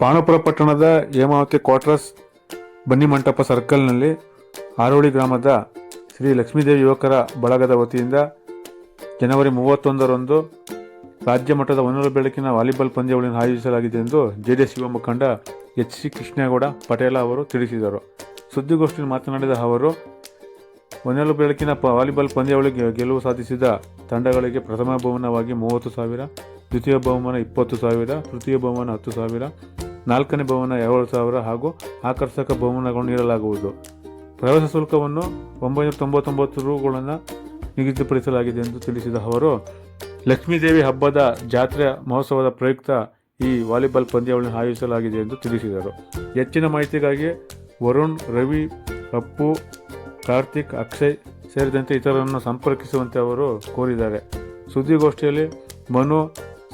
ಪಾಂಡವಪುರ ಪಟ್ಟಣದ ಹೇಮಾವತಿ ಕ್ವಾರ್ಟರ್ಸ್ ಬನ್ನಿಮಂಟಪ ಸರ್ಕಲ್ನಲ್ಲಿ ಆರೋಳಿ ಗ್ರಾಮದ ಶ್ರೀ ಲಕ್ಷ್ಮೀದೇವಿ ಯುವಕರ ಬಳಗದ ವತಿಯಿಂದ ಜನವರಿ 31ರಂದು ರಾಜ್ಯ ಮಟ್ಟದ ಹೊನಲು ಬೆಳಕಿನ ವಾಲಿಬಾಲ್ ಪಂದ್ಯಾವಳಿಯನ್ನು ಆಯೋಜಿಸಲಾಗಿದೆ ಎಂದು ಜೆಡಿಎಸ್ ಯುವ ಮುಖಂಡ ಎಚ್.ಸಿ. ಕೃಷ್ಣೇಗೌಡ ಪಟೇಲ ಅವರು ತಿಳಿಸಿದರು. ಸುದ್ದಿಗೋಷ್ಠಿಯಲ್ಲಿ ಮಾತನಾಡಿದ ಅವರು, ಹೊನಲು ಬೆಳಕಿನ ವಾಲಿಬಾಲ್ ಪಂದ್ಯಾವಳಿ ಗೆಲುವು ಸಾಧಿಸಿದ ತಂಡಗಳಿಗೆ ಪ್ರಥಮ ಬಹುಮಾನವಾಗಿ 30,000, ದ್ವಿತೀಯ ಬಹುಮಾನ 20,000, ತೃತೀಯ ಬಹುಮಾನ 10,000, ನಾಲ್ಕನೇ ಬಹುಮಾನ 7,000 ಹಾಗೂ ಆಕರ್ಷಕ ಬಹುಮಾನಗಳನ್ನು ನೀಡಲಾಗುವುದು. ಪ್ರವೇಶ ಶುಲ್ಕವನ್ನು 999 ರೂಗಳನ್ನು ನಿಗದಿಪಡಿಸಲಾಗಿದೆ ಎಂದು ತಿಳಿಸಿದ ಅವರು, ಲಕ್ಷ್ಮೀದೇವಿ ಹಬ್ಬದ ಜಾತ್ರೆ ಮಹೋತ್ಸವದ ಪ್ರಯುಕ್ತ ಈ ವಾಲಿಬಾಲ್ ಪಂದ್ಯಾವಳಿಯನ್ನು ಆಯೋಜಿಸಲಾಗಿದೆ ಎಂದು ತಿಳಿಸಿದರು. ಹೆಚ್ಚಿನ ಮಾಹಿತಿಗಾಗಿ ವರುಣ್, ರವಿ, ಅಪ್ಪು, ಕಾರ್ತಿಕ್, ಅಕ್ಷಯ್ ಸೇರಿದಂತೆ ಇತರರನ್ನು ಸಂಪರ್ಕಿಸುವಂತೆ ಅವರು ಕೋರಿದ್ದಾರೆ. ಸುದ್ದಿಗೋಷ್ಠಿಯಲ್ಲಿ ಮನು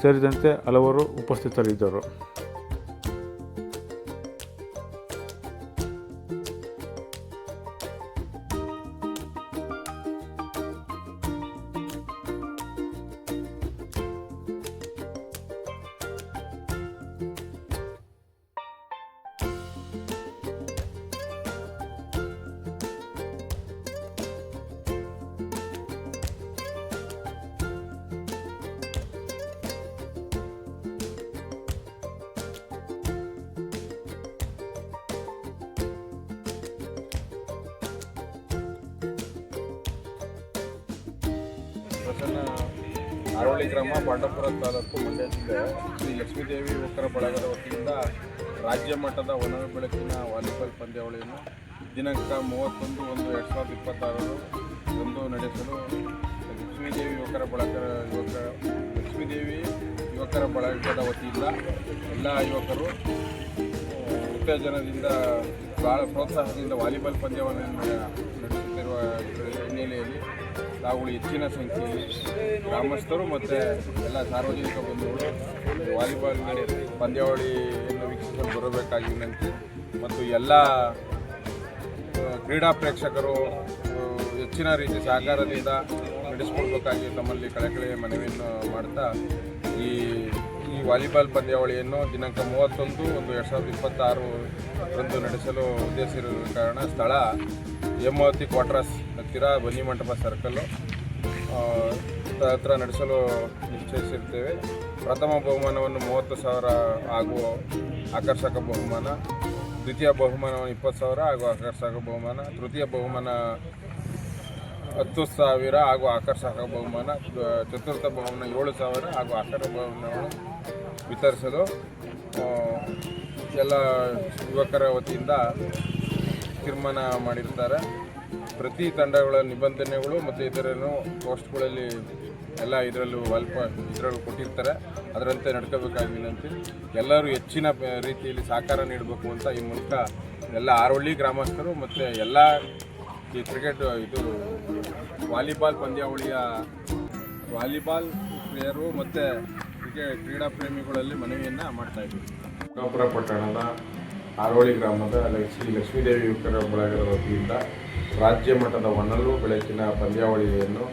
ಸೇರಿದಂತೆ ಹಲವರು ಉಪಸ್ಥಿತರಿದ್ದರು. ಪ್ರಸನ್ನ ಆರೋಳಿ ಗ್ರಾಮ, ಪಾಂಡವಪುರ ತಾಲೂಕು, ಮಂಡ್ಯ ಜಿಲ್ಲೆ ಶ್ರೀ ಲಕ್ಷ್ಮೀದೇವಿ ಯುವಕರ ಬಳಗದ ವತಿಯಿಂದ ರಾಜ್ಯ ಮಟ್ಟದ ಹೊನಲು ಬೆಳಕಿನ ವಾಲಿಬಾಲ್ ಪಂದ್ಯಾವಳಿಯನ್ನು ದಿನಾಂಕ 31/1/2026 ನಡೆಸಲು ಲಕ್ಷ್ಮೀದೇವಿ ಯುವಕರ ಬಳಗದ ವತಿಯಿಂದ ಎಲ್ಲ ಯುವಕರು ಉತ್ತೇಜನದಿಂದ ಭಾಳ ಪ್ರೋತ್ಸಾಹದಿಂದ ವಾಲಿಬಾಲ್ ಪಂದ್ಯಾವಳಿಯನ್ನು ನಡೆಸುತ್ತಿರುವ ಹಿನ್ನೆಲೆಯಲ್ಲಿ ತಾವುಗಳು ಹೆಚ್ಚಿನ ಸಂಖ್ಯೆಯಲ್ಲಿ ಗ್ರಾಮಸ್ಥರು ಮತ್ತು ಎಲ್ಲ ಸಾರ್ವಜನಿಕ ಬಂಧುಗಳು ವಾಲಿಬಾಲ್ ಪಂದ್ಯಾವಳಿಯನ್ನು ವೀಕ್ಷಿಸಲು ಬರಬೇಕಾಗಿ ವಿನಂತಿ ಮತ್ತು ಎಲ್ಲ ಕ್ರೀಡಾ ಪ್ರೇಕ್ಷಕರು ಹೆಚ್ಚಿನ ರೀತಿ ಸಹಕಾರದಿಂದ ನಡೆಸಿಕೊಡ್ಬೇಕಾಗಿ ತಮ್ಮಲ್ಲಿ ಕಳಕಳಿಯ ಮನವಿಯನ್ನು ಮಾಡ್ತಾ ಈ ವಾಲಿಬಾಲ್ ಪಂದ್ಯಾವಳಿಯನ್ನು ದಿನಾಂಕ 31/1/2026 ನಡೆಸಲು ಉದ್ದೇಶಿಸಿರುವ ಕಾರಣ ಸ್ಥಳ ಹೇಮಾವತಿ ಕ್ವಾರ್ಟರ್ಸ್ ಹತ್ತಿರ ಬನ್ನಿಮಂಟಪ ಸರ್ಕಲ್ಲು ಹತ್ರ ನಡೆಸಲು ನಿಶ್ಚಯಿಸಿರ್ತೇವೆ. ಪ್ರಥಮ ಬಹುಮಾನವನ್ನು 30,000 ಹಾಗೂ ಆಕರ್ಷಕ ಬಹುಮಾನ, ದ್ವಿತೀಯ ಬಹುಮಾನವನ್ನು 20,000 ಹಾಗೂ ಆಕರ್ಷಕ ಬಹುಮಾನ, ತೃತೀಯ ಬಹುಮಾನ 10,000 ಹಾಗೂ ಆಕರ್ಷಕ ಬಹುಮಾನ, ಚತುರ್ಥ ಬಹುಮಾನ 7,000 ಹಾಗೂ ಆಕರ್ಷಕ ಬಹುಮಾನವನ್ನು ವಿತರಿಸಲು ಎಲ್ಲ ಯುವಕರ ವತಿಯಿಂದ ತೀರ್ಮಾನ ಮಾಡಿರ್ತಾರೆ. ಪ್ರತಿ ತಂಡಗಳ ನಿಬಂಧನೆಗಳು ಮತ್ತು ಇದರನ್ನು ಪೋಸ್ಟ್ಗಳಲ್ಲಿ ಎಲ್ಲ ಇದರಲ್ಲೂ ಇದರಲ್ಲೂ ಕೊಟ್ಟಿರ್ತಾರೆ. ಅದರಂತೆ ನಡ್ಕೋಬೇಕಾಗಿ ವಿನಂತಿ. ಎಲ್ಲರೂ ಹೆಚ್ಚಿನ ರೀತಿಯಲ್ಲಿ ಸಹಕಾರ ನೀಡಬೇಕು ಅಂತ ಈ ಮೂಲಕ ಎಲ್ಲ ಆರೋಳಿ ಗ್ರಾಮಸ್ಥರು ಮತ್ತು ಎಲ್ಲ ಈ ಕ್ರಿಕೆಟ್ ವಾಲಿಬಾಲ್ ಪಂದ್ಯಾವಳಿಯ ವಾಲಿಬಾಲ್ ಪ್ಲೇಯರು ಮತ್ತು ಕ್ರೀಡಾ ಪ್ರೇಮಿಗಳಲ್ಲಿ ಮನವಿಯನ್ನು ಮಾಡ್ತಾಯಿದ್ದೀವಿ. ಪಾಂಡವಪುರ ಪಟ್ಟಣದ ಆರೋಳಿ ಗ್ರಾಮದ ಶ್ರೀ ಲಕ್ಷ್ಮೀದೇವಿ ಯುವಕರ ಬಳಗದ ವತಿಯಿಂದ ರಾಜ್ಯ ಮಟ್ಟದ ಹೊನಲು ಬೆಳಕಿನ ಪಂದ್ಯಾವಳಿಯನ್ನು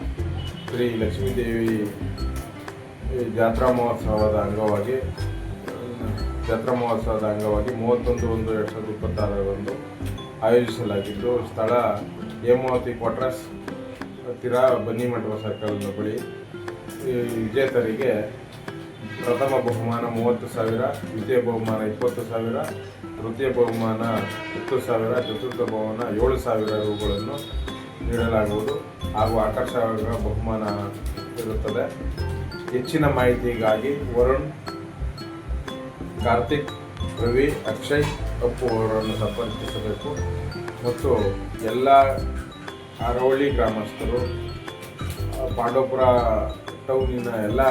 ಶ್ರೀ ಲಕ್ಷ್ಮೀದೇವಿ ಜಾತ್ರಾ ಮಹೋತ್ಸವದ ಅಂಗವಾಗಿ 31/1/2026 ಆಯೋಜಿಸಲಾಗಿದ್ದು, ಸ್ಥಳ ಹೇಮಾವತಿ ಕ್ವಾರ್ಟರ್ಸ್ ಹತ್ತಿರ ಬನ್ನಿಮಂಟಪ ಸರ್ಕಲ್ ಬಳಿ. ವಿಜೇತರಿಗೆ ಪ್ರಥಮ ಬಹುಮಾನ 30,000, ದ್ವಿತೀಯ ಬಹುಮಾನ 20,000, ತೃತೀಯ ಬಹುಮಾನ 10,000, ಚತುರ್ಥ ಬಹುಮಾನ 7,000 ರೂಗಳನ್ನು ನೀಡಲಾಗುವುದು ಹಾಗೂ ಆಕರ್ಷಕ ಬಹುಮಾನ ಇರುತ್ತದೆ. ಹೆಚ್ಚಿನ ಮಾಹಿತಿಗಾಗಿ ವರುಣ್, ಕಾರ್ತಿಕ್, ರವಿ, ಅಕ್ಷಯ್, ಅಪ್ಪು ಅವರನ್ನು ಸಂಪರ್ಕಿಸಬೇಕು ಮತ್ತು ಎಲ್ಲ ಆರೋಳಿ ಗ್ರಾಮಸ್ಥರು, ಪಾಂಡವಪುರ ಟೌನಿನ ಎಲ್ಲ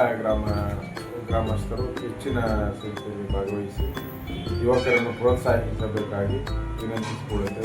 ಗ್ರಾಮಸ್ಥರು ಹೆಚ್ಚಿನ ಸಂಖ್ಯೆಯಲ್ಲಿ ಭಾಗವಹಿಸಿ ಯುವಕರನ್ನು ಪ್ರೋತ್ಸಾಹಿಸಬೇಕಾಗಿ ವಿನಂತಿಸಿಕೊಳ್ಳುತ್ತೇವೆ.